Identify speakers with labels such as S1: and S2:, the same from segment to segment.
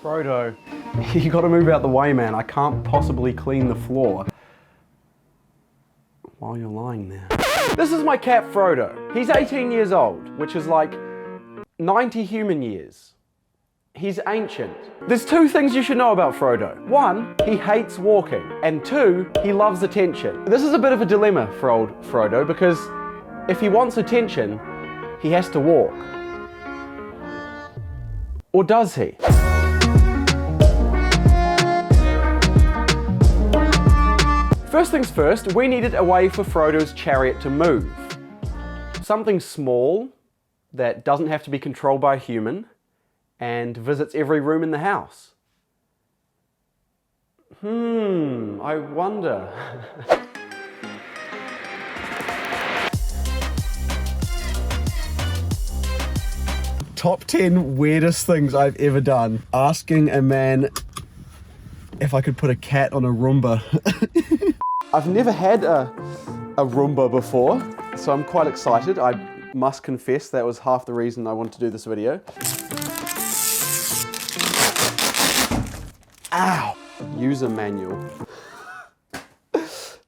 S1: Frodo, you gotta move out the way, man. I can't possibly clean the floor while you're lying there. This is my cat Frodo. He's 18 years old, which is like 90 human years. He's ancient. There's two things you should know about Frodo. One, he hates walking. And two, he loves attention. This is a bit of a dilemma for old Frodo because if he wants attention, he has to walk. Or does he? First things first, we needed a way for Frodo's chariot to move. Something small that doesn't have to be controlled by a human and visits every room in the house. I wonder. Top 10 weirdest things I've ever done. Asking a man if I could put a cat on a Roomba. I've never had a Roomba before, so I'm quite excited. I must confess that was half the reason I wanted to do this video. Ow! User manual.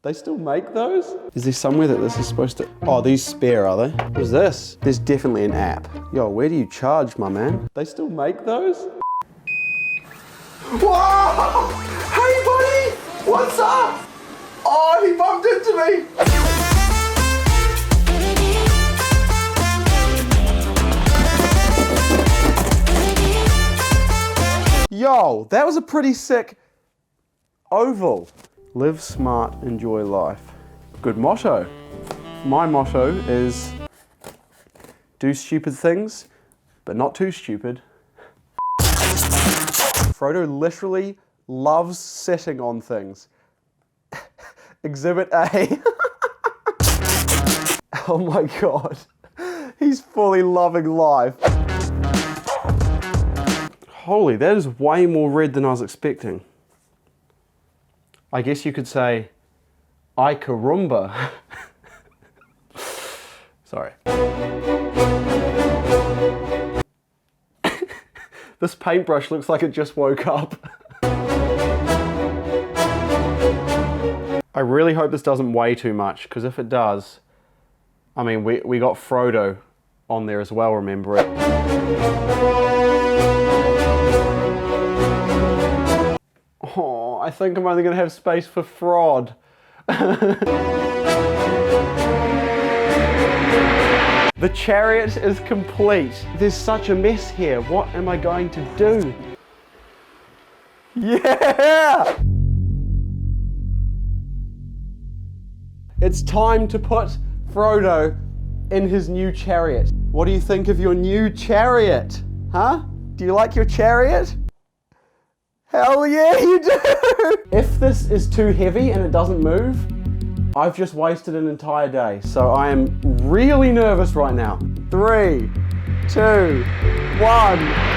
S1: They still make those? Is there somewhere that this is supposed to... Oh, these spare, are they? What is this? There's definitely an app. Yo, where do you charge, my man? They still make those? Whoa! Hey, buddy! What's up? Oh, he bumped into me! Yo, that was a pretty sick oval. Live smart, enjoy life. Good motto. My motto is do stupid things, but not too stupid. Frodo literally loves sitting on things. Exhibit A. Oh my god. He's fully loving life. Holy, that is way more red than I was expecting. I guess you could say, I carumba. Sorry. This paintbrush looks like it just woke up. I really hope this doesn't weigh too much, because if it does, I mean, we got Frodo on there as well, remember it. Oh, I think I'm only going to have space for Frod. The chariot is complete. There's such a mess here. What am I going to do? Yeah! It's time to put Frodo in his new chariot. What do you think of your new chariot? Huh? Do you like your chariot? Hell yeah, you do! If this is too heavy and it doesn't move, I've just wasted an entire day. So I am really nervous right now. 3, 2, 1.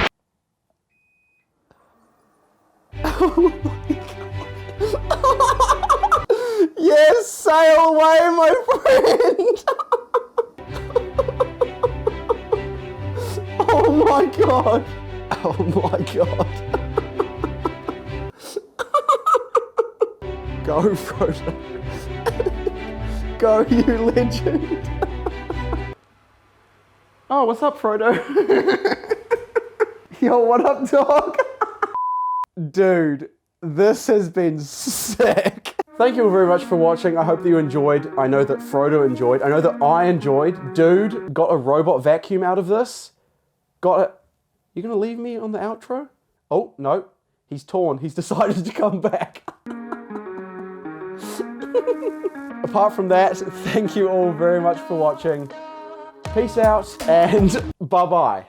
S1: Oh my god. Yes, sail away, my friend! Oh my god! Oh my god! Go, Frodo. Go, you legend. Oh, what's up, Frodo? Yo, what up, dog? Dude, this has been sick. Thank you all very much for watching. I hope that you enjoyed. I know that Frodo enjoyed. I know that I enjoyed. Dude, got a robot vacuum out of this. Got it. You gonna leave me on the outro? Oh, no. He's torn. He's decided to come back. Apart from that, thank you all very much for watching. Peace out and bye-bye.